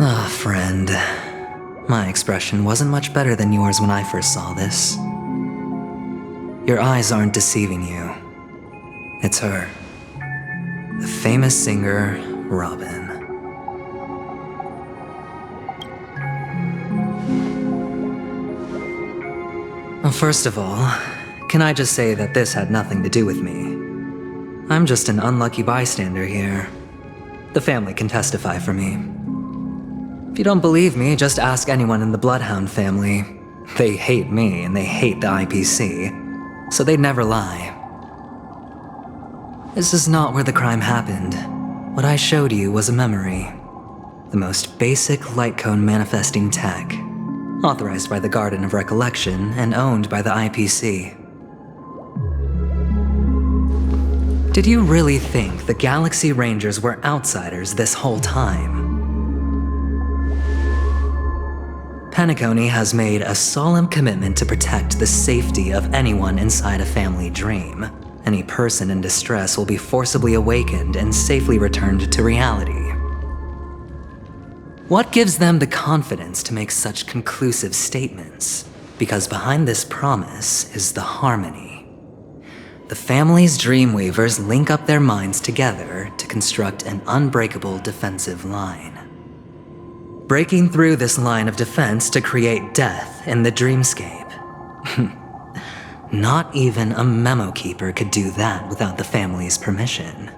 Ah, friend. My expression wasn't much better than yours when I first saw this. Your eyes aren't deceiving you. It's her. The famous singer, Robin. Well, first of all, can I just say that this had nothing to do with me? I'm just an unlucky bystander here. The family can testify for me. If you don't believe me, just ask anyone in the Bloodhound family. They hate me and they hate the IPC, so they'd never lie. This is not where the crime happened. What I showed you was a memory. The most basic light cone manifesting tech, authorized by the Garden of Recollection and owned by the IPC. Did you really think the Galaxy Rangers were outsiders this whole time? Penacony has made a solemn commitment to protect the safety of anyone inside a family dream. Any person in distress will be forcibly awakened and safely returned to reality. What gives them the confidence to make such conclusive statements? Because behind this promise is the harmony. The family's Dreamweavers link up their minds together to construct an unbreakable defensive line. Breaking through this line of defense to create death in the dreamscape. Not even a memo keeper could do that without the family's permission.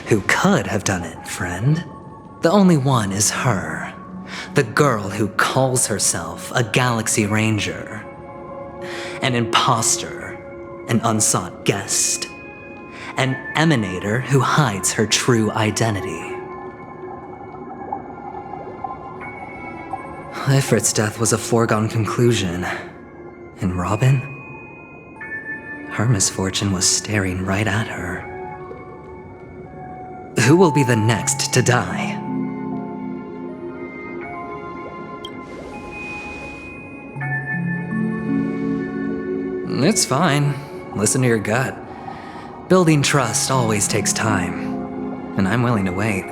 Who could have done it, friend? The only one is her. The girl who calls herself a Galaxy Ranger. An imposter, an unsought guest, an emanator who hides her true identity. Ifrit's death was a foregone conclusion. And Robin? Her misfortune was staring right at her. Who will be the next to die? It's fine. Listen to your gut. Building trust always takes time, and I'm willing to wait.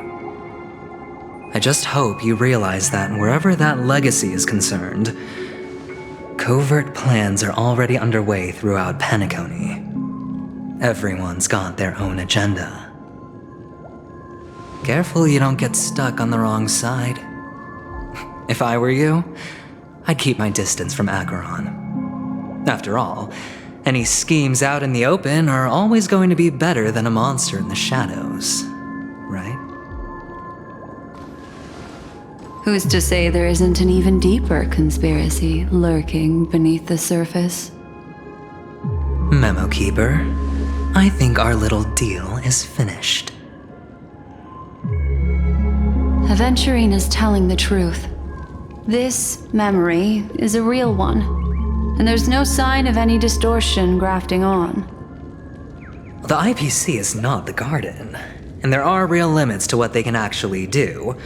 I just hope you realize that wherever that legacy is concerned, covert plans are already underway throughout Penacony. Everyone's got their own agenda. Careful you don't get stuck on the wrong side. If I were you, I'd keep my distance from Acheron. After all, any schemes out in the open are always going to be better than a monster in the shadows, right? Who's to say there isn't an even deeper conspiracy lurking beneath the surface? Memo Keeper, I think our little deal is finished. Aventurine is telling the truth. This memory is a real one, and there's no sign of any distortion grafting on. The IPC is not the Garden, and there are real limits to what they can actually do.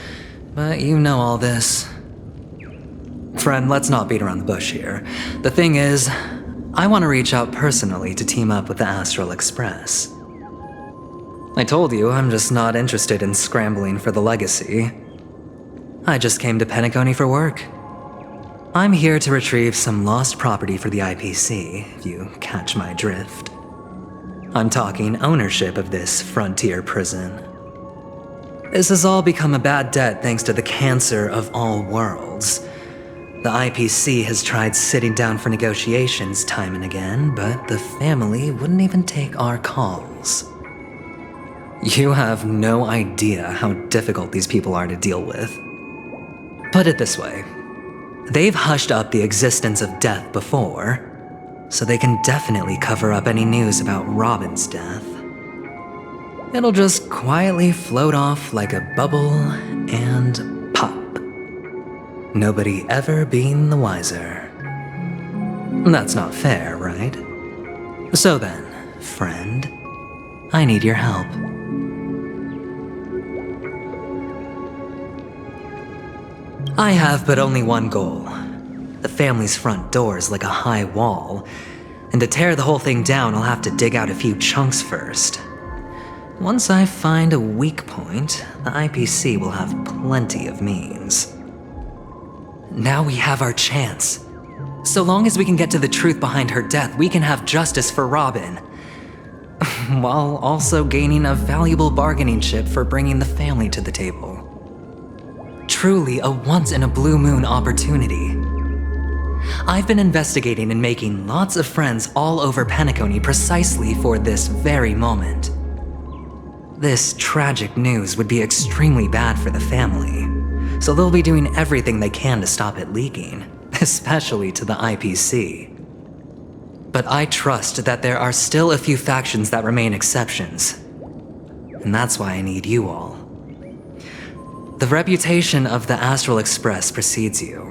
But you know all this. Friend, let's not beat around the bush here. The thing is, I want to reach out personally to team up with the Astral Express. I told you I'm just not interested in scrambling for the legacy. I just came to Penacony for work. I'm here to retrieve some lost property for the IPC, if you catch my drift. I'm talking ownership of this frontier prison. This has all become a bad debt thanks to the cancer of all worlds. The IPC has tried sitting down for negotiations time and again, but the family wouldn't even take our calls. You have no idea how difficult these people are to deal with. Put it this way, they've hushed up the existence of death before, so they can definitely cover up any news about Robin's death. It'll just quietly float off like a bubble and pop. Nobody ever being the wiser. That's not fair, right? So then, friend, I need your help. I have but only one goal. The family's front door is like a high wall, and to tear the whole thing down, I'll have to dig out a few chunks first. Once I find a weak point, the IPC will have plenty of means. Now we have our chance. So long as we can get to the truth behind her death, we can have justice for Robin. While also gaining a valuable bargaining chip for bringing the family to the table. Truly a once-in-a-blue-moon opportunity. I've been investigating and making lots of friends all over Penacony precisely for this very moment. This tragic news would be extremely bad for the family, so they'll be doing everything they can to stop it leaking, especially to the IPC. But I trust that there are still a few factions that remain exceptions, and that's why I need you all. The reputation of the Astral Express precedes you,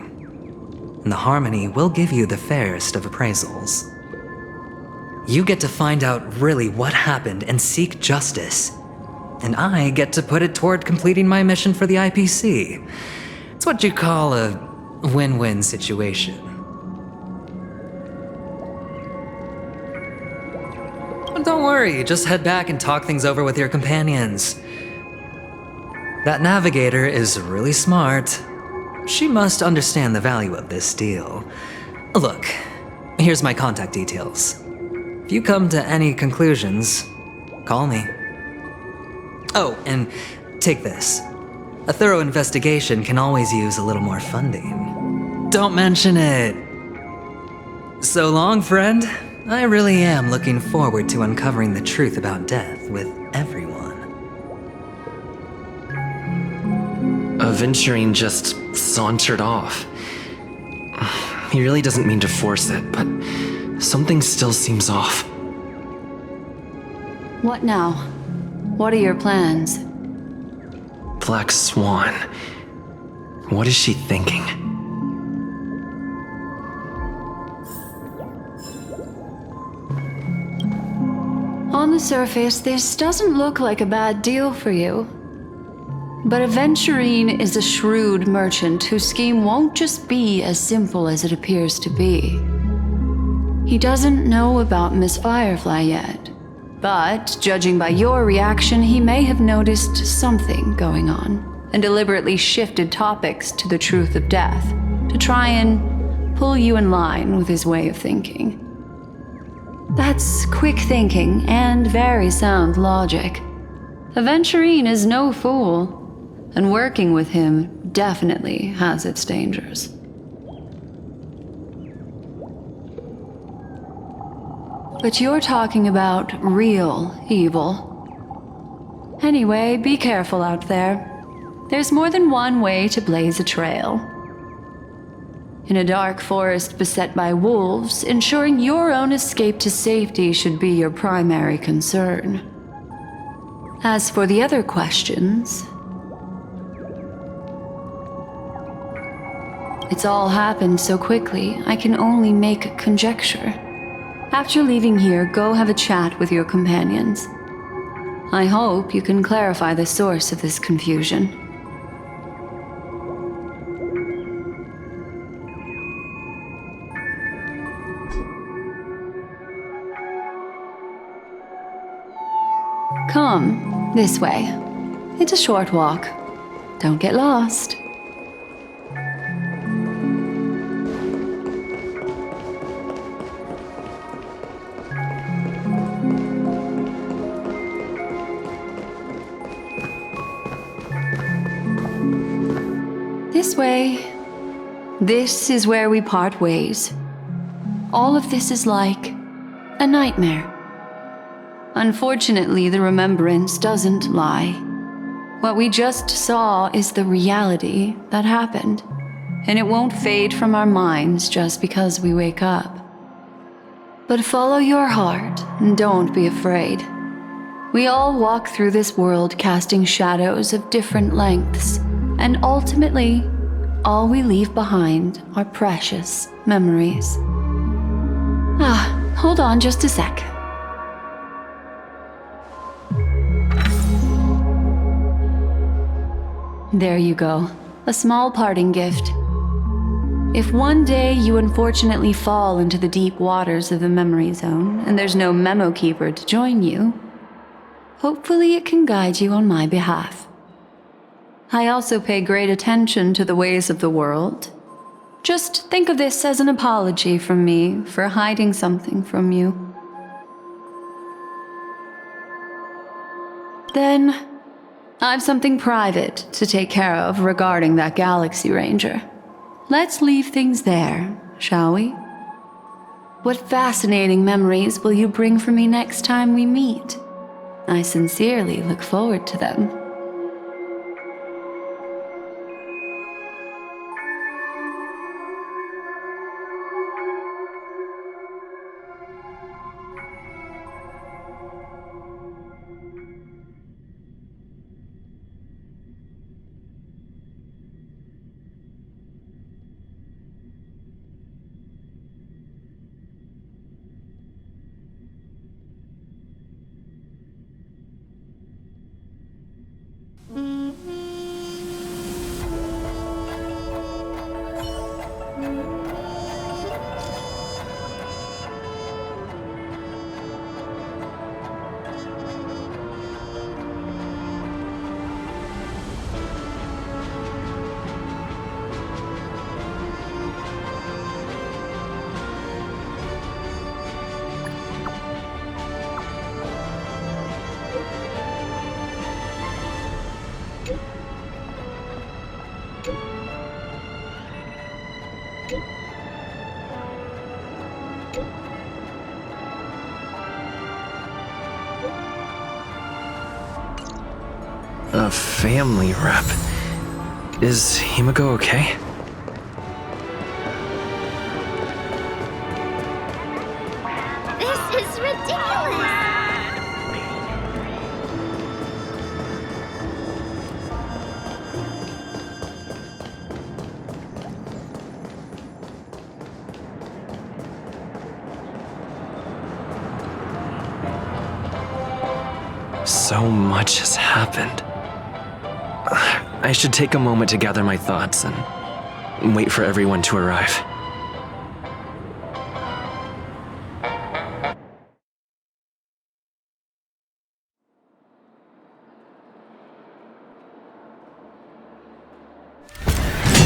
and the Harmony will give you the fairest of appraisals. You get to find out really what happened and seek justice, and I get to put it toward completing my mission for the IPC. It's what you call a win-win situation. But don't worry, just head back and talk things over with your companions. That navigator is really smart. She must understand the value of this deal. Look, here's my contact details. If you come to any conclusions, call me. Oh, and take this. A thorough investigation can always use a little more funding. Don't mention it. So long, friend. I really am looking forward to uncovering the truth about death with everyone. Aventurine just sauntered off. He really doesn't mean to force it, but something still seems off. What now? What are your plans? Black Swan. What is she thinking? On the surface, this doesn't look like a bad deal for you. But Aventurine is a shrewd merchant whose scheme won't just be as simple as it appears to be. He doesn't know about Miss Firefly yet, but judging by your reaction, he may have noticed something going on and deliberately shifted topics to the truth of death to try and pull you in line with his way of thinking. That's quick thinking and very sound logic. Aventurine is no fool, and working with him definitely has its dangers. But you're talking about real evil. Anyway, be careful out there. There's more than one way to blaze a trail. In a dark forest beset by wolves, ensuring your own escape to safety should be your primary concern. As for the other questions, it's all happened so quickly, I can only make conjecture. After leaving here, go have a chat with your companions. I hope you can clarify the source of this confusion. Come, this way. It's a short walk. Don't get lost. This way. This is where we part ways. All of this is like a nightmare. Unfortunately, the remembrance doesn't lie. What we just saw is the reality that happened, and it won't fade from our minds just because we wake up. But follow your heart and don't be afraid. We all walk through this world casting shadows of different lengths, and ultimately, all we leave behind are precious memories. Hold on just a sec. There you go, a small parting gift. If one day you unfortunately fall into the deep waters of the memory zone and there's no memo keeper to join you, hopefully it can guide you on my behalf. I also pay great attention to the ways of the world. Just think of this as an apology from me for hiding something from you. Then, I've something private to take care of regarding that Galaxy Ranger. Let's leave things there, shall we? What fascinating memories will you bring for me next time we meet? I sincerely look forward to them. A family rep. Is Himiko okay? This is ridiculous! So much has happened. I should take a moment to gather my thoughts and wait for everyone to arrive.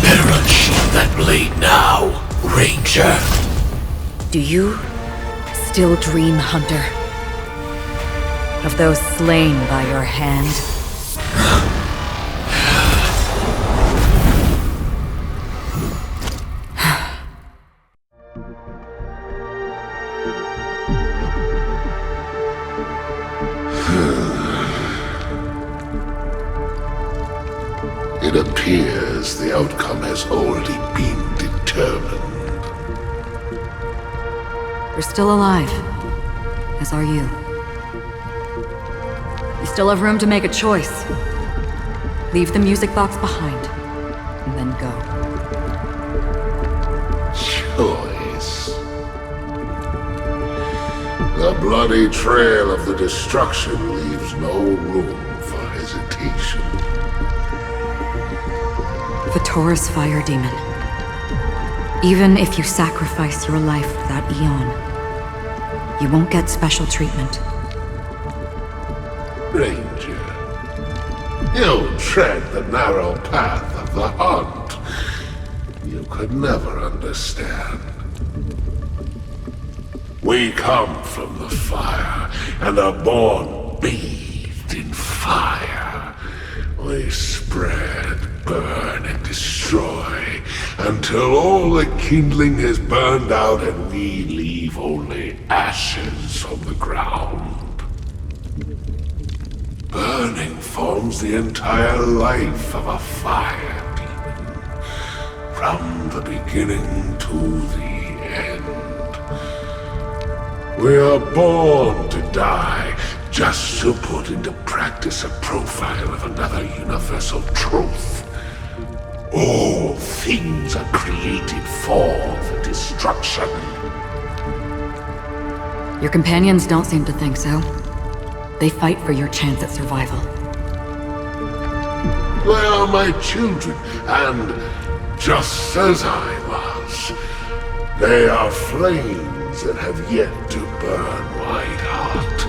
Better unsheath that blade now, Ranger. Do you still dream, Hunter? Of those slain by your hand? It appears the outcome has already been determined. You're still alive, as are you. You still have room to make a choice. Leave the music box behind, and then go. Choice. The bloody trail of the destruction leaves no room for hesitation. The Taurus Fire Demon. Even if you sacrifice your life for that Eon, you won't get special treatment. Ranger, you tread the narrow path of the hunt. You could never understand. We come from the fire, and are born bathed in fire. We spread, burn, and destroy, until all the kindling has burned out and we leave only ashes on the ground. Burning forms the entire life of a fire demon, from the beginning to the end. We are born to die, just to put into practice a profile of another universal truth. All things are created for the destruction. Your companions don't seem to think so. They fight for your chance at survival. They are my children, and just as I was, they are flames that have yet to burn white hot.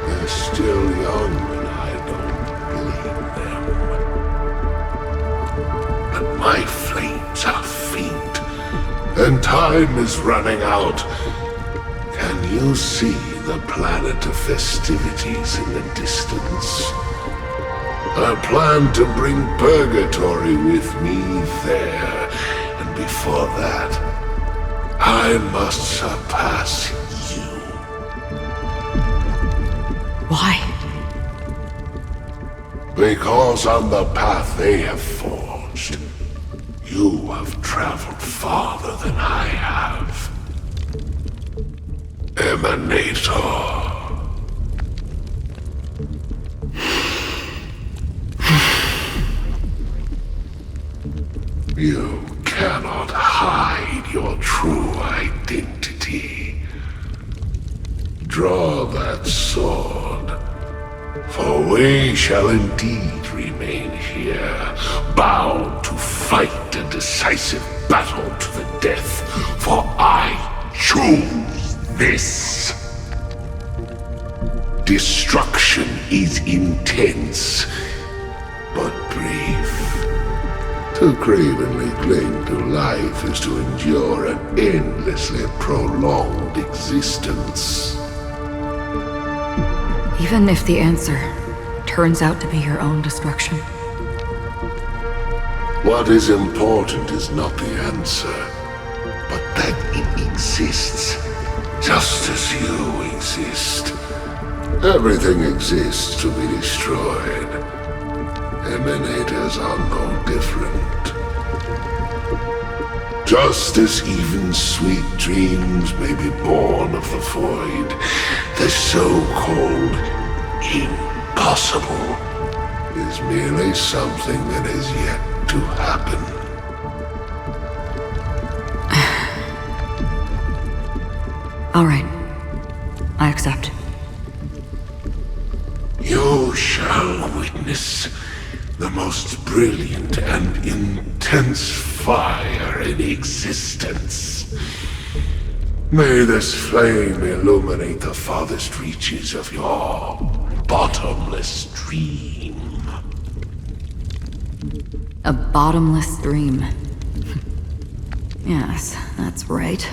This still young, and I don't blame them. But my flames are faint, and time is running out. Can you see the planet of festivities in the distance? I plan to bring purgatory with me there, and before that, I must surpass you. Why? Because on the path they have forged, you have traveled farther than I have. Emanator. You cannot hide your true identity. Draw that sword, for we shall indeed remain here, bound to fight a decisive battle to the death, for I choose this. Destruction is intense, but brief. To cravenly cling to life is to endure an endlessly prolonged existence. Even if the answer turns out to be your own destruction. What is important is not the answer, but that it exists, just as you exist. Everything exists to be destroyed. Emanators are no different. Just as even sweet dreams may be born of the void, the so-called impossible is merely something that is yet to happen. All right. I accept. You shall witness the most brilliant and intense fire in existence. May this flame illuminate the farthest reaches of your bottomless dream. A bottomless dream. Yes, that's right.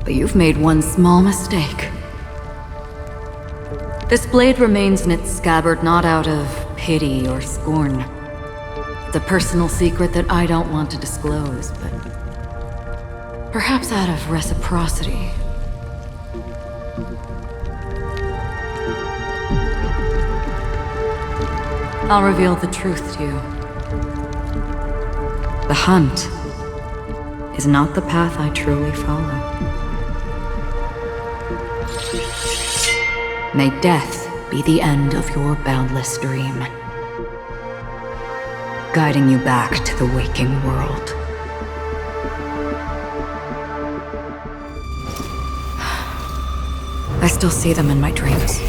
But you've made one small mistake. This blade remains in its scabbard not out of pity or scorn. It's a personal secret that I don't want to disclose, but perhaps out of reciprocity. I'll reveal the truth to you. The hunt is not the path I truly follow. May death be the end of your boundless dream, guiding you back to the waking world. I still see them in my dreams.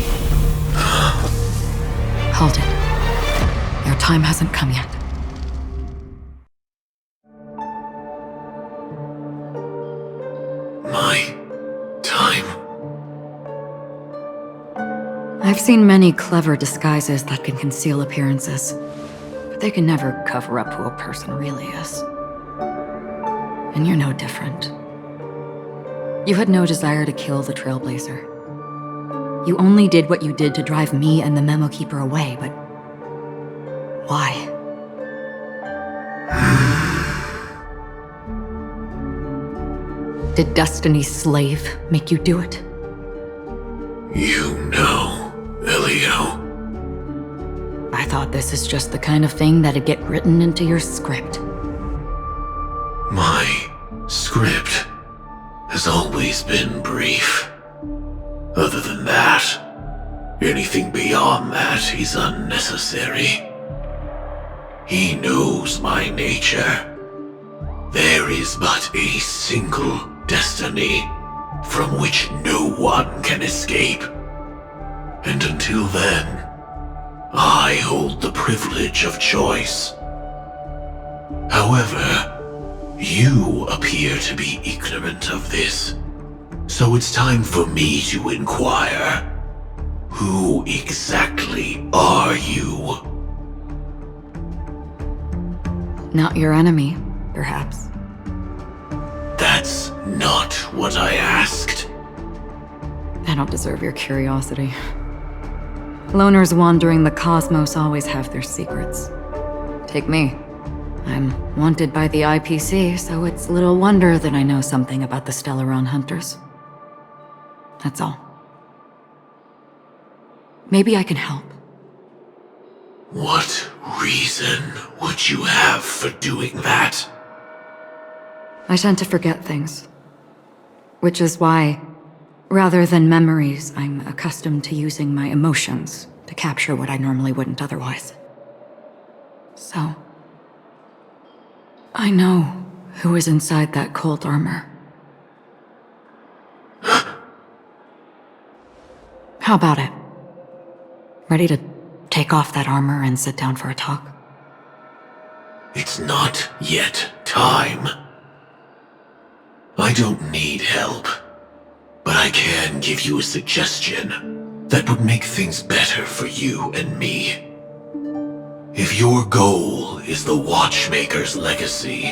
Hold it. Your time hasn't come yet. My time. I've seen many clever disguises that can conceal appearances, but they can never cover up who a person really is. And you're no different. You had no desire to kill the Trailblazer. You only did what you did to drive me and the Memo Keeper away, but why? Did Destiny's slave make you do it? You know, Elio. I thought this is just the kind of thing that'd get written into your script. My script has always been brief. Other than that, anything beyond that is unnecessary. He knows my nature. There is but a single destiny from which no one can escape. And until then, I hold the privilege of choice. However, you appear to be ignorant of this, so it's time for me to inquire. Who exactly are you? Not your enemy, perhaps. That's not what I asked. I don't deserve your curiosity. Loners wandering the cosmos always have their secrets. Take me. I'm wanted by the IPC, so it's little wonder that I know something about the Stellaron Hunters. That's all. Maybe I can help. What reason would you have for doing that? I tend to forget things. Which is why, rather than memories, I'm accustomed to using my emotions to capture what I normally wouldn't otherwise. So, I know who is inside that cold armor. How about it? Ready to take off that armor and sit down for a talk? It's not yet time. I don't need help, but I can give you a suggestion that would make things better for you and me. If your goal is the Watchmaker's legacy,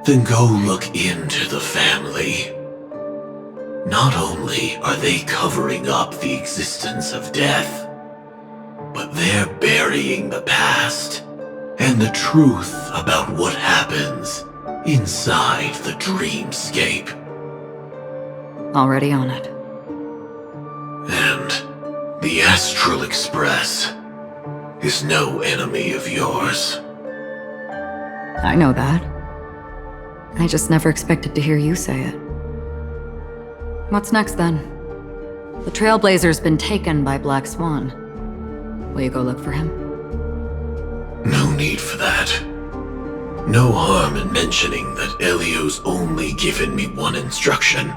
then go look into the family. Not only are they covering up the existence of death, but they're burying the past and the truth about what happens inside the dreamscape. Already on it. And the Astral Express is no enemy of yours. I know that. I just never expected to hear you say it. What's next then? The Trailblazer's been taken by Black Swan. Will you go look for him? No need for that. No harm in mentioning that Elio's only given me one instruction.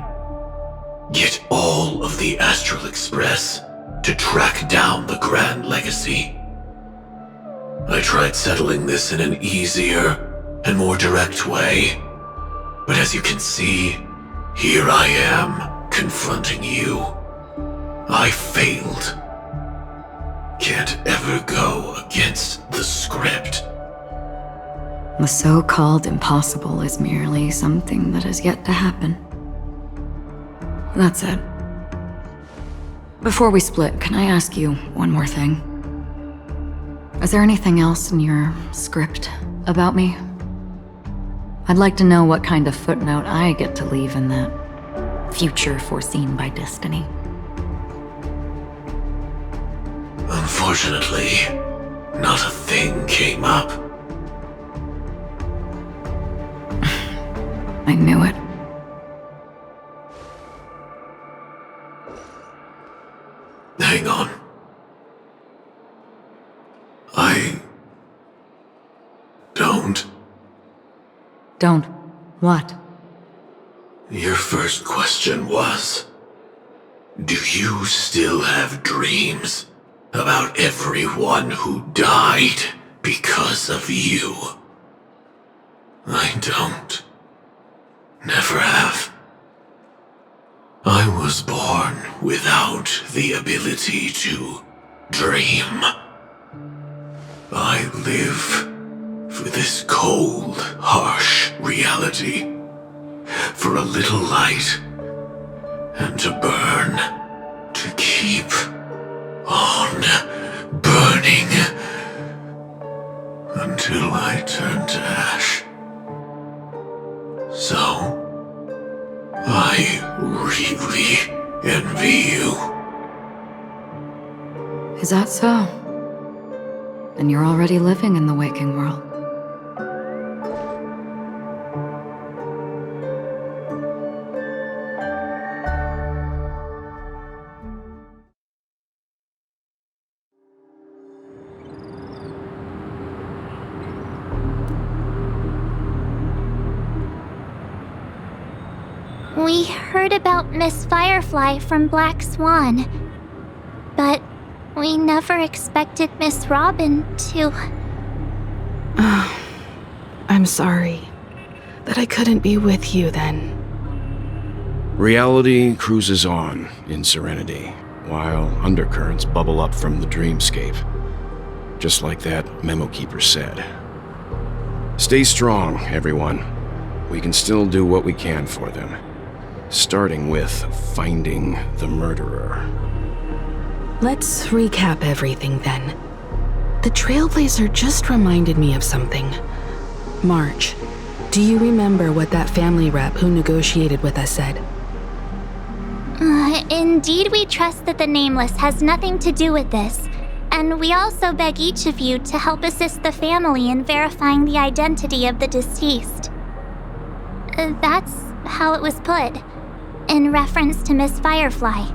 Get all of the Astral Express to track down the Grand Legacy. I tried settling this in an easier and more direct way, but as you can see, here I am, confronting you. I failed. Can't ever go against the script. The so-called impossible is merely something that has yet to happen. That's it. Before we split, can I ask you one more thing? Is there anything else in your script about me? I'd like to know what kind of footnote I get to leave in that future foreseen by destiny. Unfortunately, not a thing came up. I knew it. Hang on. Don't. What? Your first question was, do you still have dreams about everyone who died because of you? I don't. Never have. I was born without the ability to dream. I live for this cold, harsh reality. For a little light, and to burn, to keep on burning, until I turn to ash. So, I really envy you. Is that so? And you're already living in the waking world. We heard about Miss Firefly from Black Swan, but we never expected Miss Robin to... I'm sorry that I couldn't be with you then. Reality cruises on in serenity. while undercurrents bubble up from the dreamscape. Just like that memo keeper said. Stay strong, everyone. We can still do what we can for them. Starting with finding the murderer. Let's recap everything then. The Trailblazer just reminded me of something. March, do you remember what that family rep who negotiated with us said? Indeed, we trust that the Nameless has nothing to do with this, and we also beg each of you to help assist the family in verifying the identity of the deceased. That's how it was put, in reference to Miss Firefly.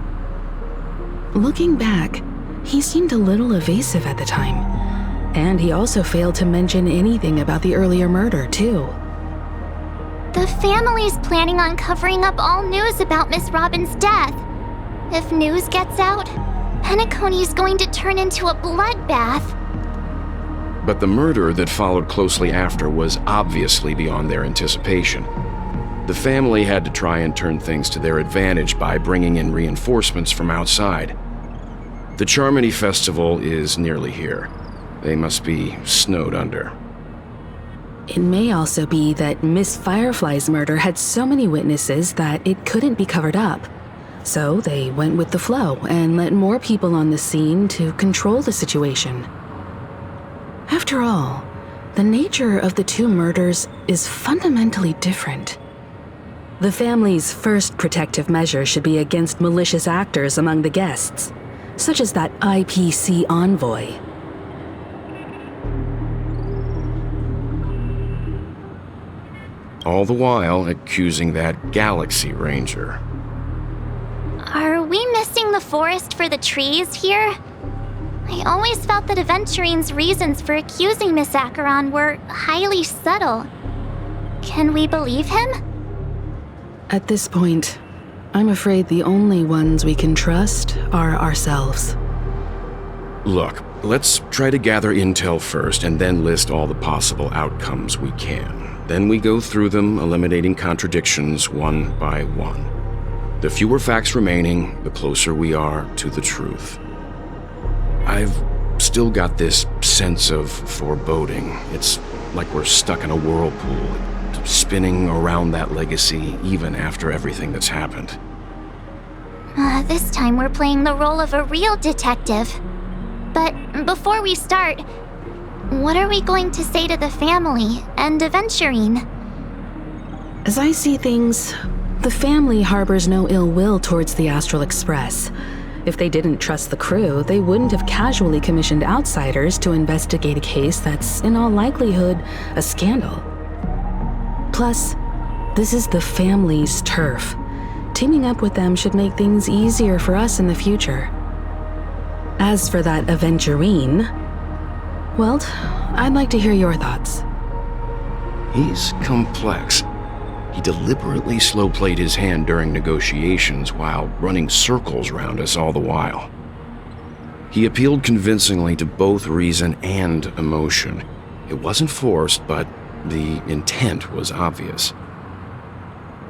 Looking back, he seemed a little evasive at the time, and he also failed to mention anything about the earlier murder, too. The family's planning on covering up all news about Miss Robin's death. If news gets out, Penacony's going to turn into a bloodbath. But the murder that followed closely after was obviously beyond their anticipation. The family had to try and turn things to their advantage by bringing in reinforcements from outside. The Charmony Festival is nearly here. They must be snowed under. It may also be that Miss Firefly's murder had so many witnesses that it couldn't be covered up. So they went with the flow and let more people on the scene to control the situation. After all, the nature of the two murders is fundamentally different. The family's first protective measure should be against malicious actors among the guests, such as that IPC envoy. All the while accusing that Galaxy Ranger. Are we missing the forest for the trees here? I always felt that Aventurine's reasons for accusing Miss Acheron were highly subtle. Can we believe him? At this point, I'm afraid the only ones we can trust are ourselves. Look, let's try to gather intel first and then list all the possible outcomes we can. Then we go through them, eliminating contradictions one by one. The fewer facts remaining, the closer we are to the truth. I've still got this sense of foreboding. It's like we're stuck in a whirlpool, spinning around that legacy even after everything that's happened. This time we're playing the role of a real detective. But before we start, what are we going to say to the family and Aventurine? As I see things, the family harbors no ill will towards the Astral Express. If they didn't trust the crew, they wouldn't have casually commissioned outsiders to investigate a case that's, in all likelihood, a scandal. Plus, this is the family's turf. Teaming up with them should make things easier for us in the future. As for that Aventurine, well, I'd like to hear your thoughts. He's complex. He deliberately slow-played his hand during negotiations while running circles around us all the while. He appealed convincingly to both reason and emotion. It wasn't forced, but the intent was obvious.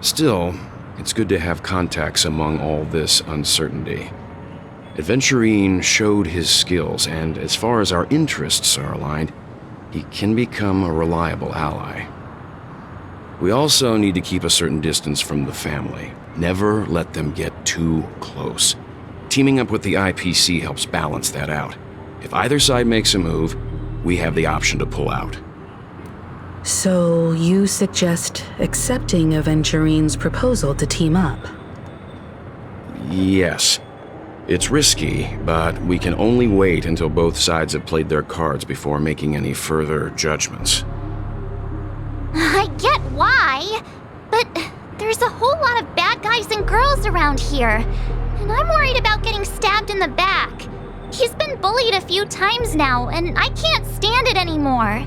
Still, it's good to have contacts among all this uncertainty. Aventurine showed his skills, and as far as our interests are aligned, he can become a reliable ally. We also need to keep a certain distance from the family. Never let them get too close. Teaming up with the IPC helps balance that out. If either side makes a move, we have the option to pull out. So you suggest accepting Aventurine's proposal to team up? Yes. It's risky, but we can only wait until both sides have played their cards before making any further judgments. I get why, but there's a whole lot of bad guys and girls around here, and I'm worried about getting stabbed in the back. He's been bullied a few times now, and I can't stand it anymore.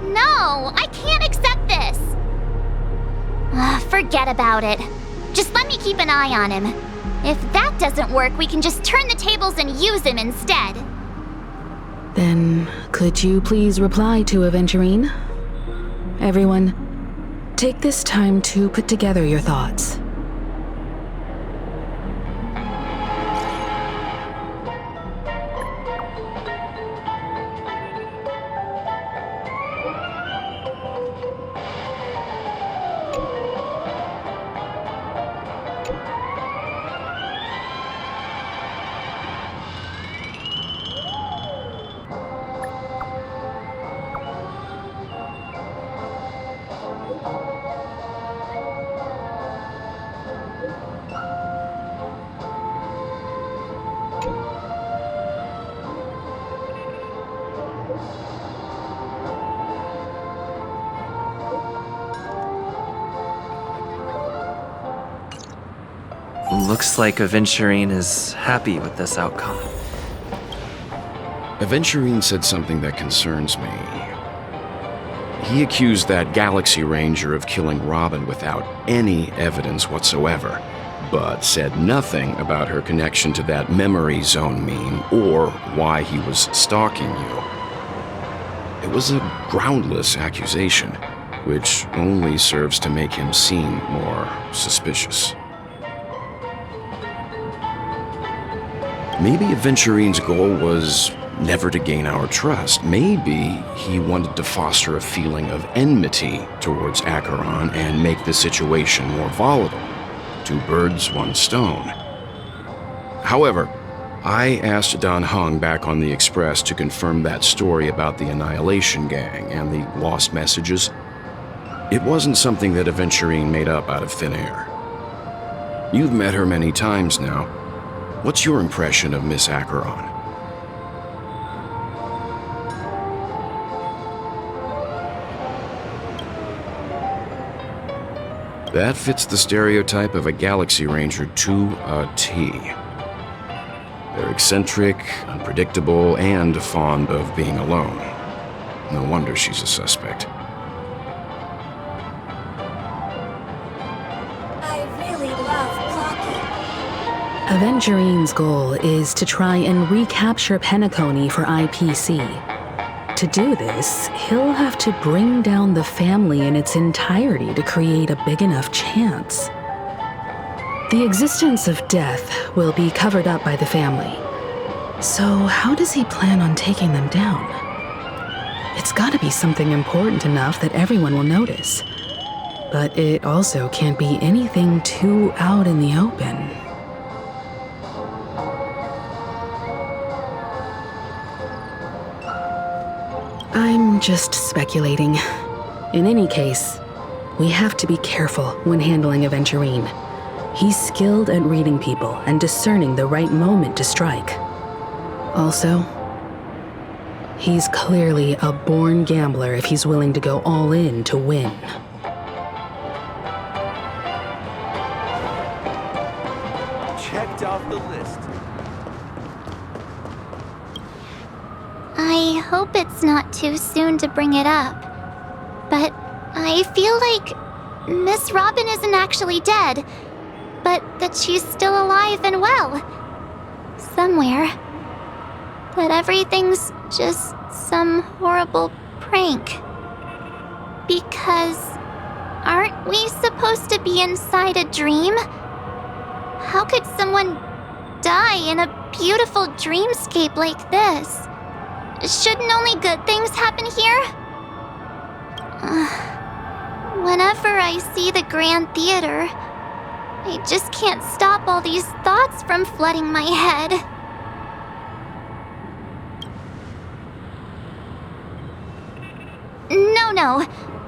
No, I can't accept this. Forget about it. Just let me keep an eye on him. If that doesn't work, we can just turn the tables and use him instead. Then, could you please reply to Aventurine? Everyone, take this time to put together your thoughts. Looks like Aventurine is happy with this outcome. Aventurine said something that concerns me. He accused that Galaxy Ranger of killing Robin without any evidence whatsoever, but said nothing about her connection to that memory zone meme or why he was stalking you. It was a groundless accusation, which only serves to make him seem more suspicious. Maybe Aventurine's goal was never to gain our trust. Maybe he wanted to foster a feeling of enmity towards Acheron and make the situation more volatile. 2 birds, 1 stone. However, I asked Dan Heng back on the Express to confirm that story about the Annihilation Gang and the lost messages. It wasn't something that Aventurine made up out of thin air. You've met her many times now. What's your impression of Miss Acheron? That fits the stereotype of a Galaxy Ranger to a T. They're eccentric, unpredictable, and fond of being alone. No wonder she's a suspect. Aventurine's goal is to try and recapture Penacony for IPC. To do this, he'll have to bring down the family in its entirety to create a big enough chance. The existence of death will be covered up by the family. So how does he plan on taking them down? It's gotta be something important enough that everyone will notice. But it also can't be anything too out in the open. I'm just speculating. In any case, we have to be careful when handling Aventurine. He's skilled at reading people and discerning the right moment to strike. Also, he's clearly a born gambler if he's willing to go all in to win. Checked off the list. I hope it's not too soon to bring it up, but I feel like Miss Robin isn't actually dead, but that she's still alive and well. Somewhere. That everything's just some horrible prank. Because aren't we supposed to be inside a dream? How could someone die in a beautiful dreamscape like this? Shouldn't only good things happen here? Whenever I see the Grand Theater, I just can't stop all these thoughts from flooding my head. No.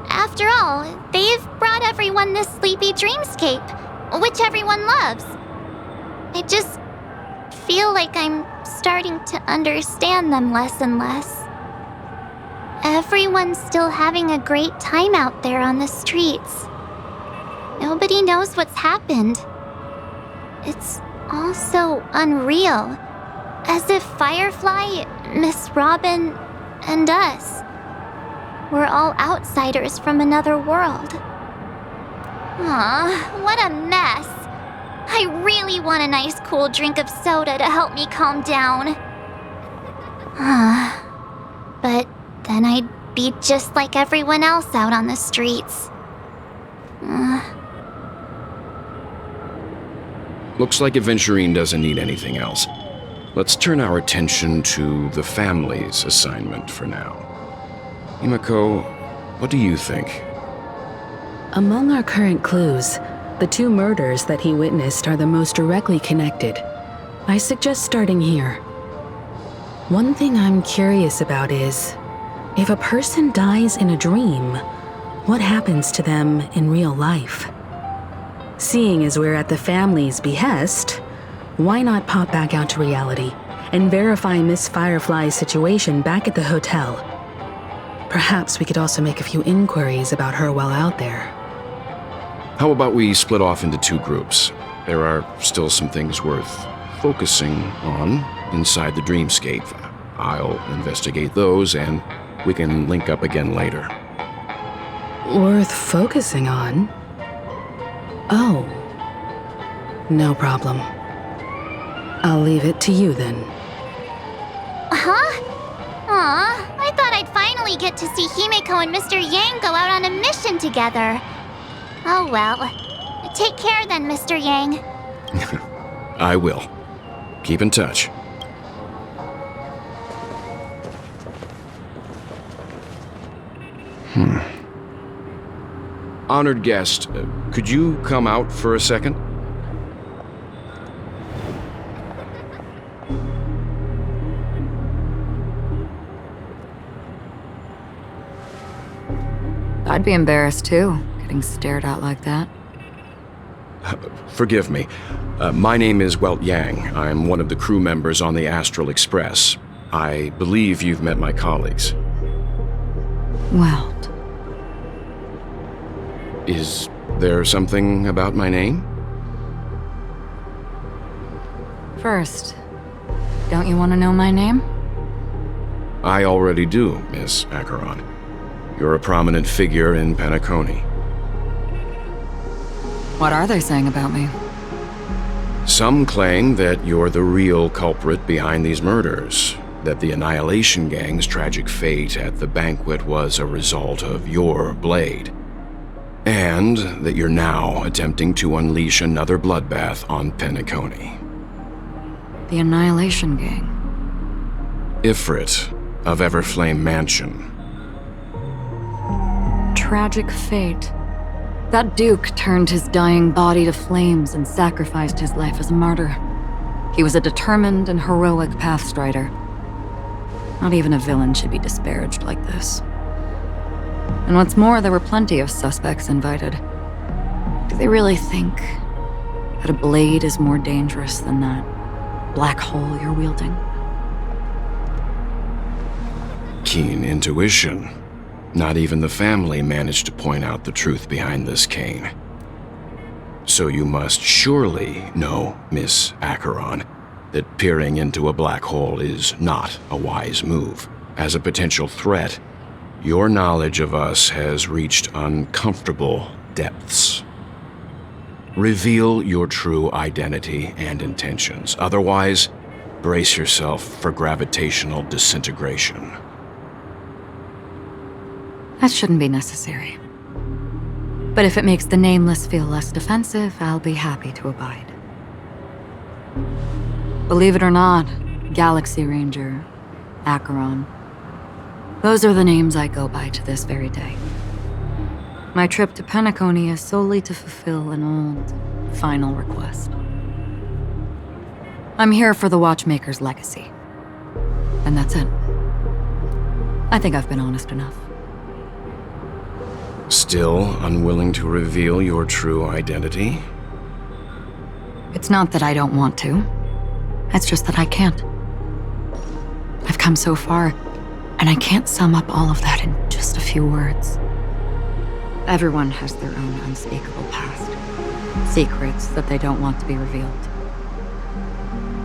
After all, they've brought everyone this sleepy dreamscape, which everyone loves. I just feel like I'm starting to understand them less and less. Everyone's still having a great time out there on the streets. Nobody knows what's happened. It's all so unreal. As if Firefly, Miss Robin, and us were all outsiders from another world. Aw, what a mess. I really want a nice cool drink of soda to help me calm down. But then I'd be just like everyone else out on the streets. Looks like Aventurine doesn't need anything else. Let's turn our attention to the family's assignment for now. Himiko, what do you think? Among our current clues, the 2 murders that he witnessed are the most directly connected. I suggest starting here. One thing I'm curious about is, if a person dies in a dream, what happens to them in real life? Seeing as we're at the family's behest, why not pop back out to reality and verify Miss Firefly's situation back at the hotel? Perhaps we could also make a few inquiries about her while out there. How about we split off into 2 groups? There are still some things worth focusing on inside the dreamscape. I'll investigate those, and we can link up again later. Worth focusing on? Oh. No problem. I'll leave it to you then. Huh? Aw, I thought I'd finally get to see Himiko and Mr. Yang go out on a mission together. Oh well. Take care then, Mr. Yang. I will. Keep in touch. Honored guest, could you come out for a second? I'd be embarrassed too, getting stared at like that. Forgive me. My name is Welt Yang. I'm one of the crew members on the Astral Express. I believe you've met my colleagues. Welt. Is there something about my name? First, don't you want to know my name? I already do, Miss Acheron. You're a prominent figure in Penacony. What are they saying about me? Some claim that you're the real culprit behind these murders, that the Annihilation Gang's tragic fate at the banquet was a result of your blade, and that you're now attempting to unleash another bloodbath on Penacony. The Annihilation Gang. Ifrit of Everflame Mansion. Tragic fate. That Duke turned his dying body to flames and sacrificed his life as a martyr. He was a determined and heroic pathstrider. Not even a villain should be disparaged like this. And what's more, there were plenty of suspects invited. Do they really think that a blade is more dangerous than that black hole you're wielding? Keen intuition. Not even the family managed to point out the truth behind this cane. So you must surely know, Miss Acheron, that peering into a black hole is not a wise move. As a potential threat, your knowledge of us has reached uncomfortable depths. Reveal your true identity and intentions. Otherwise, brace yourself for gravitational disintegration. That shouldn't be necessary. But if it makes the Nameless feel less defensive, I'll be happy to abide. Believe it or not, Galaxy Ranger, Acheron, those are the names I go by to this very day. My trip to Penacony is solely to fulfill an old, final request. I'm here for the Watchmaker's legacy. And that's it. I think I've been honest enough. Still unwilling to reveal your true identity? It's not that I don't want to. It's just that I can't. I've come so far, and I can't sum up all of that in just a few words. Everyone has their own unspeakable past. Secrets that they don't want to be revealed.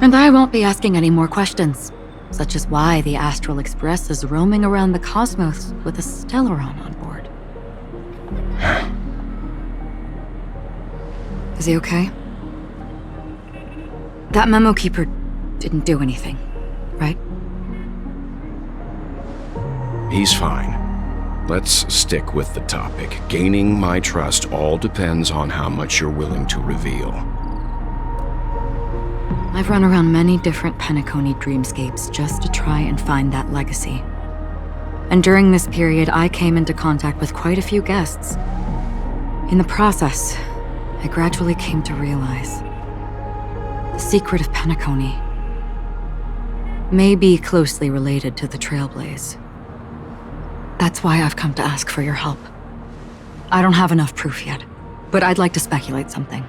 And I won't be asking any more questions, such as why the Astral Express is roaming around the cosmos with a Stellaron on board. Is he okay? That memo keeper didn't do anything, right? He's fine. Let's stick with the topic. Gaining my trust all depends on how much you're willing to reveal. I've run around many different Penacony dreamscapes just to try and find that legacy. And during this period, I came into contact with quite a few guests. In the process, I gradually came to realize the secret of Penacony may be closely related to the Trailblaze. That's why I've come to ask for your help. I don't have enough proof yet, but I'd like to speculate something.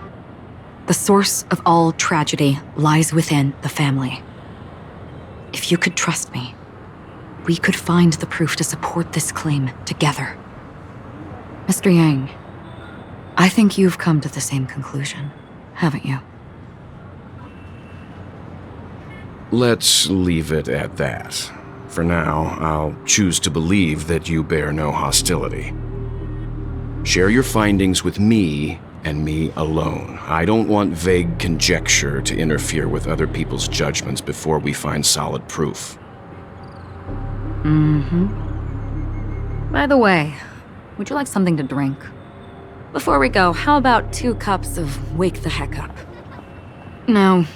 The source of all tragedy lies within the family. If you could trust me, we could find the proof to support this claim together. Mr. Yang, I think you've come to the same conclusion, haven't you? Let's leave it at that. For now, I'll choose to believe that you bear no hostility. Share your findings with me and me alone. I don't want vague conjecture to interfere with other people's judgments before we find solid proof. By the way, would you like something to drink? Before we go, how about 2 cups of Wake the Heck Up? No,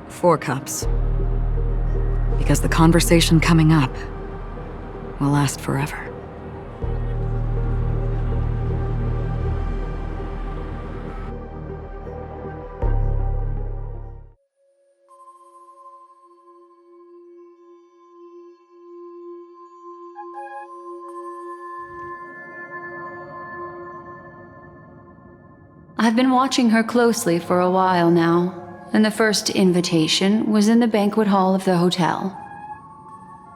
4 cups. Because the conversation coming up will last forever. I've been watching her closely for a while now, and the first invitation was in the banquet hall of the hotel.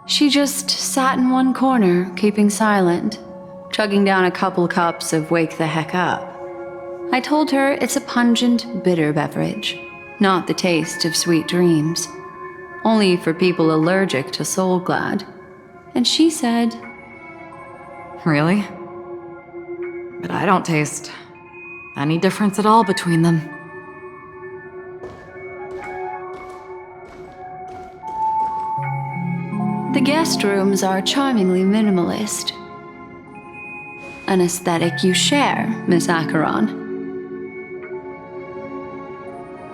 She just sat in one corner, keeping silent, chugging down a couple cups of Wake the Heck Up. I told her it's a pungent, bitter beverage, not the taste of sweet dreams, only for people allergic to Soul Glad. And she said, Really? But I don't taste any difference at all between them. the guest rooms are charmingly minimalist. An aesthetic you share, Miss Acheron.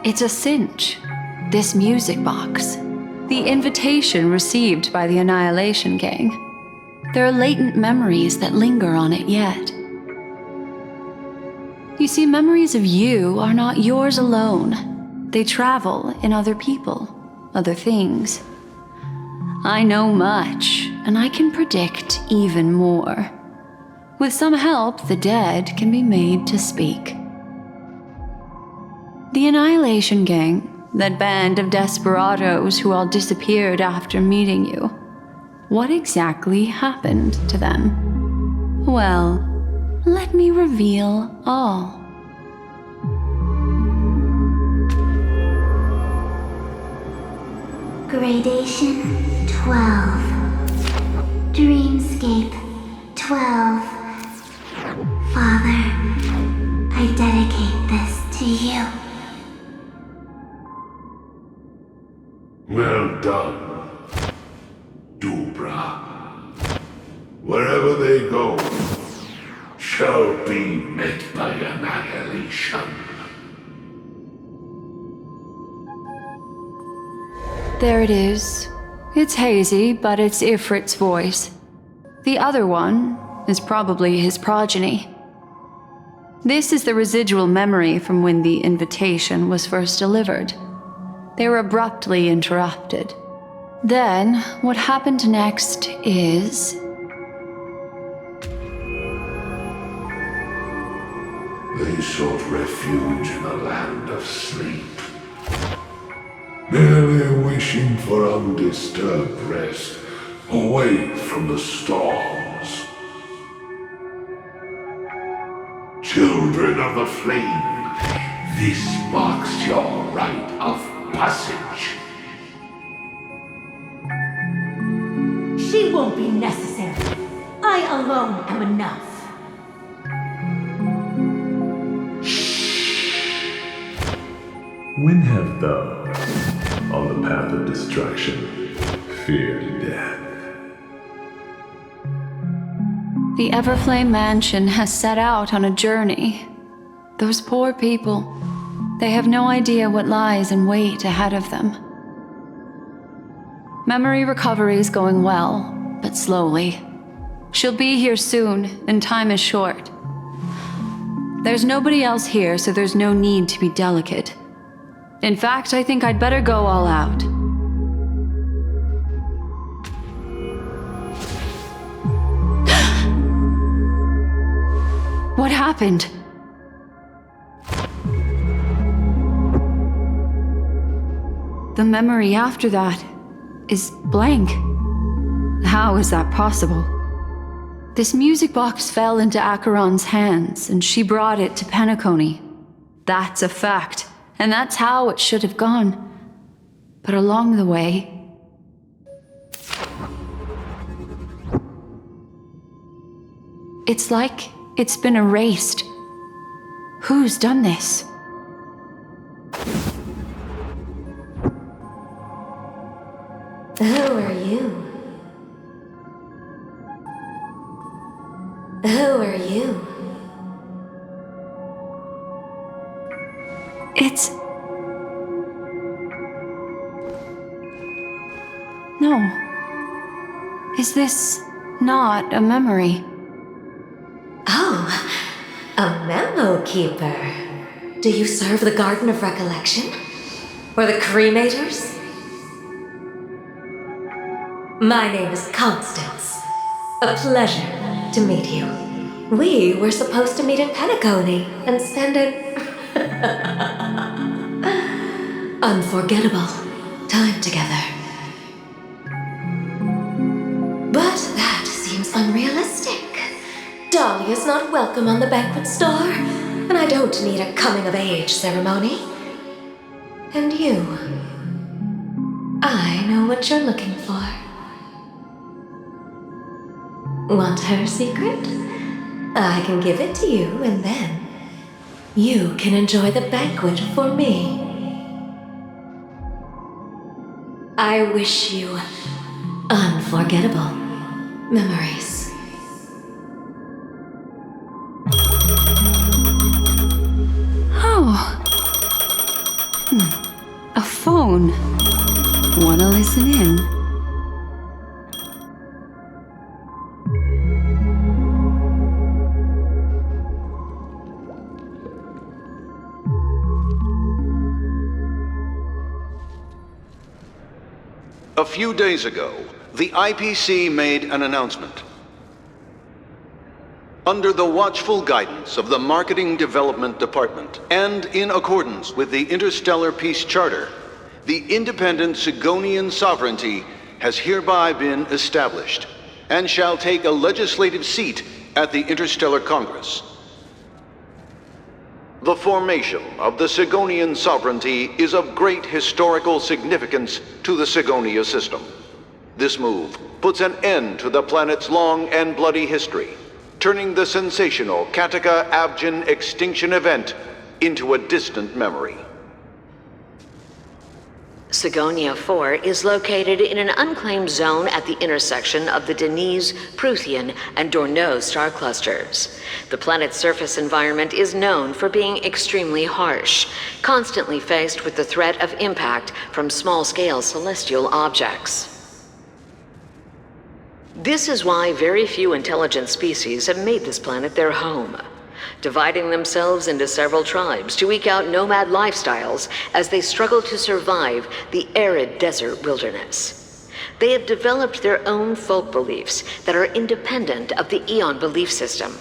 It's a cinch, this music box. The invitation received by the Annihilation Gang. There are latent memories that linger on it yet. You see, memories of you are not yours alone. They travel in other people, other things. I know much, and I can predict even more. With some help, the dead can be made to speak. The Annihilation Gang, that band of desperados who all disappeared after meeting you. What exactly happened to them? Well, let me reveal all. Gradation 12. Dreamscape 12. Father, I dedicate this to you. Well done, Dubra. Wherever they go, shall be met by annihilation. There it is. It's hazy, but it's Ifrit's voice. The other one is probably his progeny. This is the residual memory from when the invitation was first delivered. They were abruptly interrupted. Then, what happened next is... They sought refuge in the land of sleep, merely wishing for undisturbed rest, away from the storms. Children of the flame, this marks your rite of passage. She won't be necessary. I alone am enough. When have those on the path of destruction feared death? The The Everflame Mansion has set out on a journey. Those poor people, they have no idea what lies in wait ahead of them. Memory recovery is going well, but slowly. She'll be here soon, and time is short. There's nobody else here, so there's no need to be delicate. In fact, I think I'd better go all out. What happened? The memory after that is blank. How is that possible? This music box fell into Acheron's hands, and she brought it to Penacony. That's a fact, and that's how it should have gone. But along the way... it's like it's been erased. Who's done this? Who are you? Who are you? It's... no. Is this not a memory? Oh, a memo keeper. Do you serve the Garden of Recollection? Or the Cremators? My name is Constance. A pleasure to meet you. We were supposed to meet in Penacony and spend an unforgettable time together. But that seems unrealistic. Dolly is not welcome on the banquet star, and I don't need a coming-of-age ceremony. And you, I know what you're looking for. Want her secret? I can give it to you, and then you can enjoy the banquet for me. I wish you unforgettable memories. Oh. A phone. Wanna listen in? A few days ago, the IPC made an announcement. Under the watchful guidance of the Marketing Development Department, and in accordance with the Interstellar Peace Charter, the independent Sigonian sovereignty has hereby been established, and shall take a legislative seat at the Interstellar Congress. The formation of the Sigonian sovereignty is of great historical significance to the Sigonia system. This move puts an end to the planet's long and bloody history, turning the sensational Kataka-Abjin extinction event into a distant memory. Sigonia 4 is located in an unclaimed zone at the intersection of the Denise, Prothean, and Dorneau star clusters. The planet's surface environment is known for being extremely harsh, constantly faced with the threat of impact from small-scale celestial objects. This is why very few intelligent species have made this planet their home, dividing themselves into several tribes to eke out nomad lifestyles as they struggle to survive the arid desert wilderness. They have developed their own folk beliefs that are independent of the Eon belief system.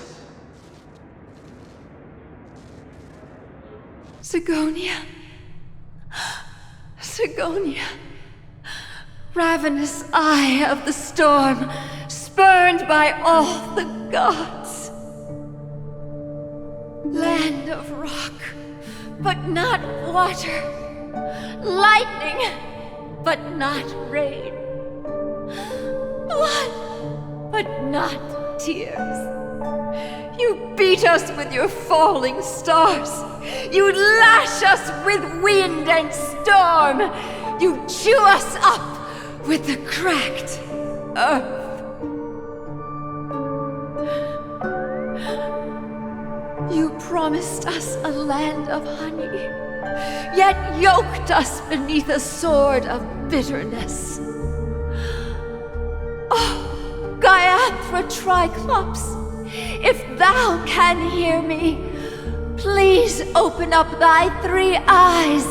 Sigonia. Sigonia. Ravenous eye of the storm, spurned by all the gods. Land of rock, but not water. Lightning, but not rain. Blood, but not tears. You beat us with your falling stars. You lash us with wind and storm. You chew us up with the cracked earth. You promised us a land of honey, yet yoked us beneath a sword of bitterness. Oh, Gaiathra Triclops, if thou can hear me, please open up thy 3 eyes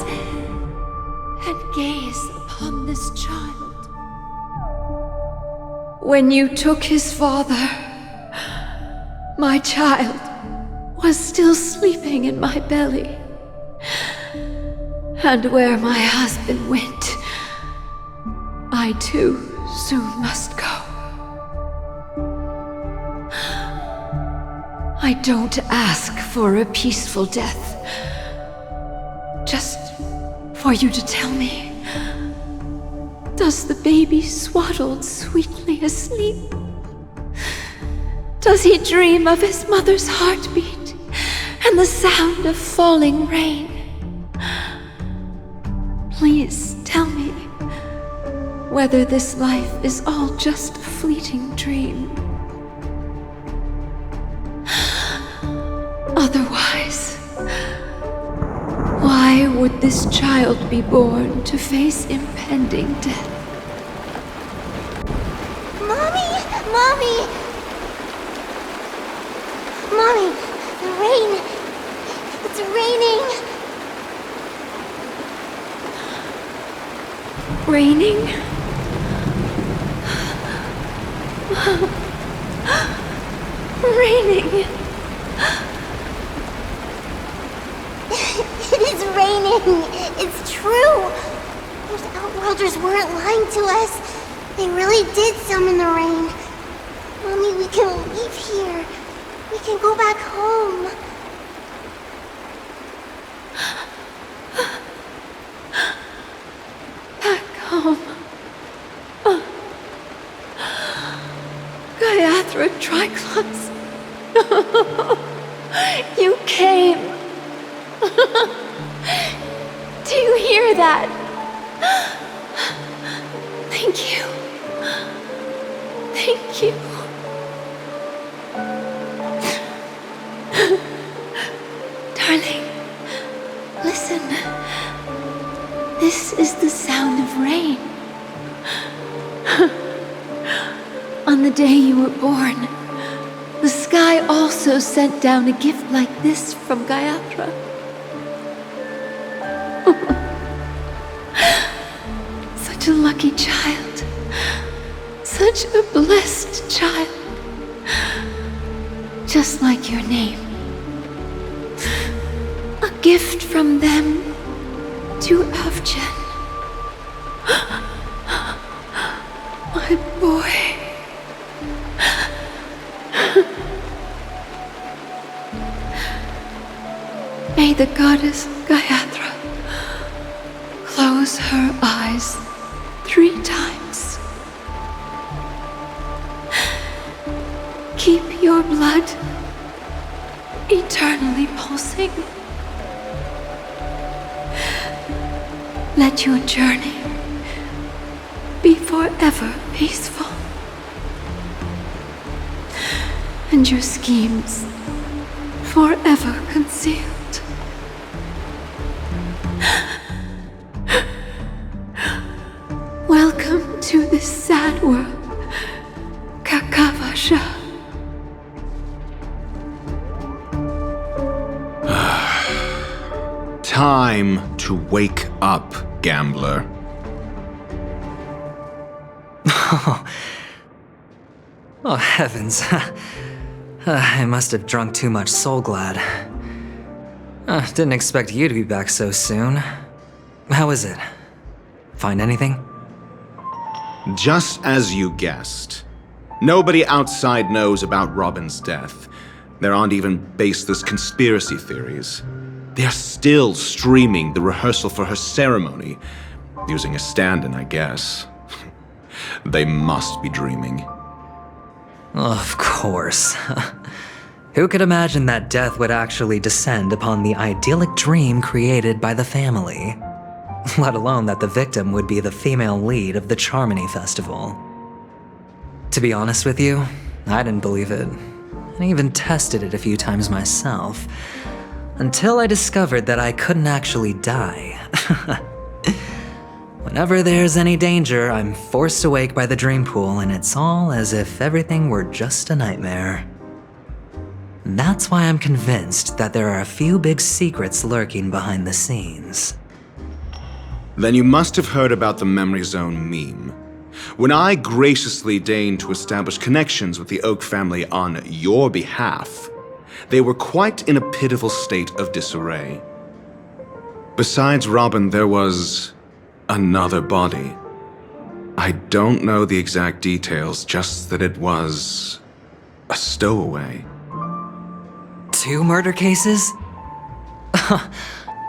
and gaze upon this child. When you took his father, my child was still sleeping in my belly. And where my husband went, I too soon must go. I don't ask for a peaceful death, just for you to tell me, does the baby swaddled sweetly asleep? Does he dream of his mother's heartbeat and the sound of falling rain? Please tell me whether this life is all just a fleeting dream. Otherwise, why would this child be born to face impending death? Mommy! Mommy! Mommy, the rain! It's raining! Raining? Raining! It is raining! It's true! Those Outworlders weren't lying to us. They really did summon the rain. Mommy, we can leave here. We can go back home. Back home. Gaiathra Triclops. You came. Do you hear that? Thank you. Thank you. Darling, listen. This is the sound of rain. On the day you were born, the sky also sent down a gift like this from Gaiathra. Such a lucky child. Such a blessed child. Just like your name. A gift from them to Avjen. My boy. May the goddess Gaiathra close her eyes 3 times. Keep your blood eternally pulsing. Let your journey be forever peaceful. And your schemes forever concealed. Welcome to this sad world, Kakavasha. Time to wake up, gambler. Oh, heavens. I must have drunk too much Soul Glad. Didn't expect you to be back so soon. How is it? Find anything? Just as you guessed. Nobody outside knows about Robin's death. There aren't even baseless conspiracy theories. They're still streaming the rehearsal for her ceremony, using a stand-in, I guess. They must be dreaming. Of course. Who could imagine that death would actually descend upon the idyllic dream created by the family? Let alone that the victim would be the female lead of the Charmony Festival. To be honest with you, I didn't believe it. I even tested it a few times myself, until I discovered that I couldn't actually die. Whenever there's any danger, I'm forced awake by the dream pool, and it's all as if everything were just a nightmare. That's why I'm convinced that there are a few big secrets lurking behind the scenes. Then you must have heard about the Memory Zone meme. When I graciously deigned to establish connections with the Oak family on your behalf, they were quite in a pitiful state of disarray. Besides Robin, there was another body. I don't know the exact details, just that it was a stowaway. 2 murder cases?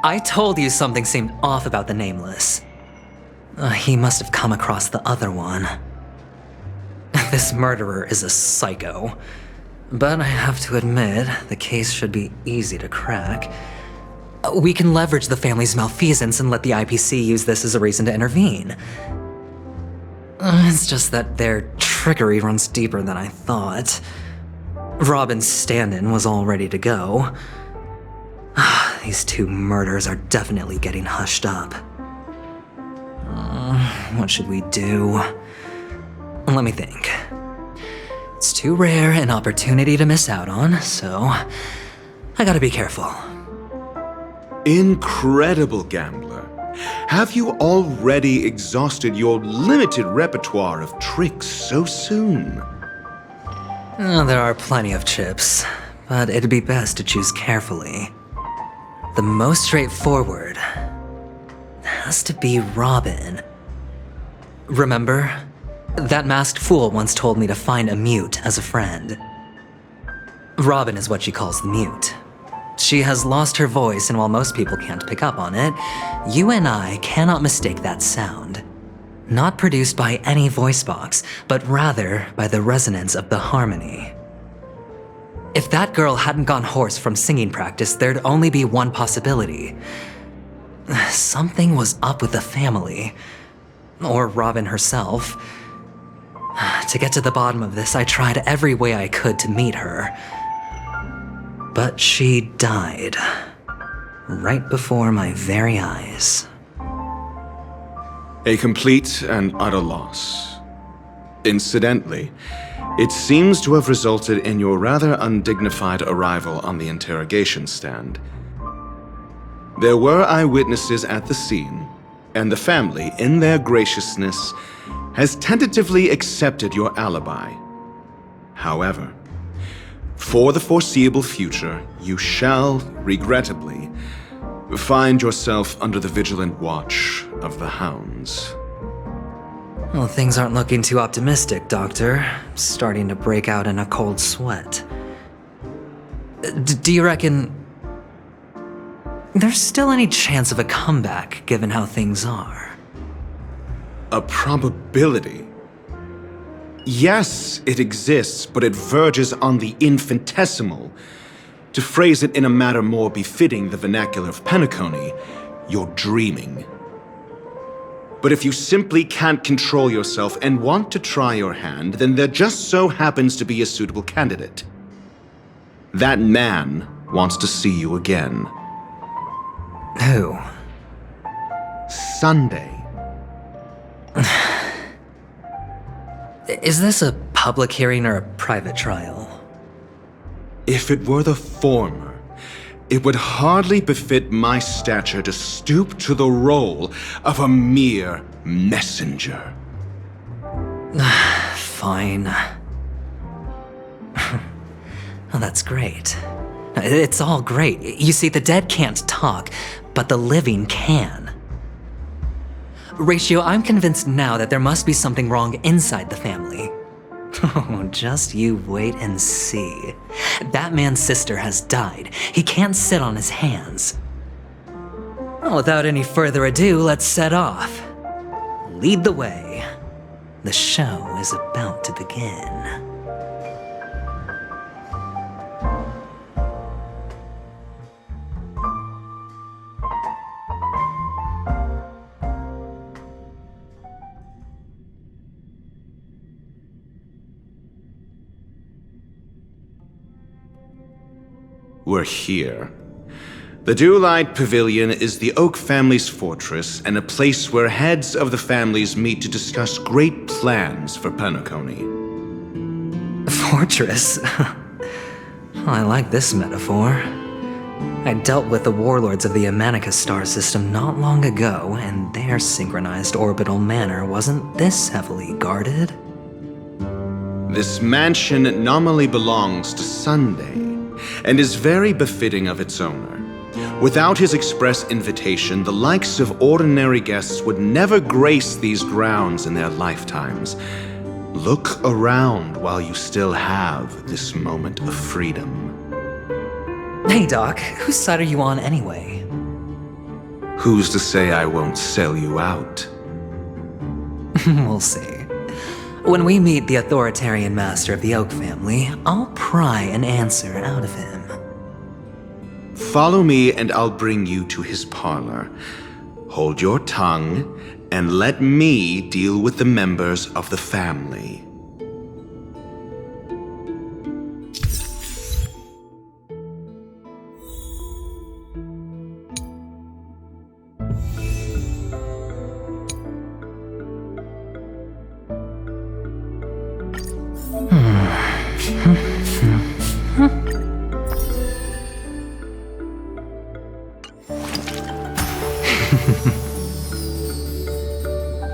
I told you something seemed off about the Nameless. He must have come across the other one. This murderer is a psycho. But I have to admit, the case should be easy to crack. We can leverage the family's malfeasance and let the IPC use this as a reason to intervene. It's just that their trickery runs deeper than I thought. Robin's stand-in was all ready to go. These 2 murders are definitely getting hushed up. What should we do? Let me think. It's too rare an opportunity to miss out on, so I gotta be careful. Incredible gambler. Have you already exhausted your limited repertoire of tricks so soon? There are plenty of chips, but it'd be best to choose carefully. The most straightforward has to be Robin. Remember? That masked fool once told me to find a mute as a friend. Robin is what she calls the mute. She has lost her voice, and while most people can't pick up on it, you and I cannot mistake that sound. Not produced by any voice box, but rather by the resonance of the harmony. If that girl hadn't gone hoarse from singing practice, there'd only be one possibility. Something was up with the family. Or Robin herself. To get to the bottom of this, I tried every way I could to meet her. But she died. Right before my very eyes. A complete and utter loss. Incidentally, it seems to have resulted in your rather undignified arrival on the interrogation stand. There were eyewitnesses at the scene, and the family, in their graciousness, has tentatively accepted your alibi. However, for the foreseeable future, you shall, regrettably, find yourself under the vigilant watch of the hounds. Well, things aren't looking too optimistic, Doctor. I'm starting to break out in a cold sweat. Do you reckon there's still any chance of a comeback, given how things are? A probability? Yes, it exists, but it verges on the infinitesimal. To phrase it in a manner more befitting the vernacular of Penacony, you're dreaming. But if you simply can't control yourself and want to try your hand, then there just so happens to be a suitable candidate. That man wants to see you again. Who? Sunday. Is this a public hearing or a private trial? If it were the former, it would hardly befit my stature to stoop to the role of a mere messenger. Fine. Oh, that's great. It's all great. You see, the dead can't talk, but the living can. Ratio, I'm convinced now that there must be something wrong inside the family. Oh, just you wait and see. That man's sister has died. He can't sit on his hands. Well, without any further ado, let's set off. Lead the way. The show is about to begin. we're here. The Dewlight Pavilion is the Oak family's fortress and a place where heads of the families meet to discuss great plans for Penacony. Fortress? I like this metaphor. I dealt with the warlords of the Amanicus star system not long ago, and their synchronized orbital manor wasn't this heavily guarded. This mansion nominally belongs to Sunday, and is very befitting of its owner. Without his express invitation, the likes of ordinary guests would never grace these grounds in their lifetimes. Look around while you still have this moment of freedom. Hey Doc, whose side are you on anyway? Who's to say I won't sell you out? We'll see. When we meet the authoritarian master of the Oak family, I'll pry an answer out of him. Follow me and I'll bring you to his parlor. Hold your tongue and let me deal with the members of the family.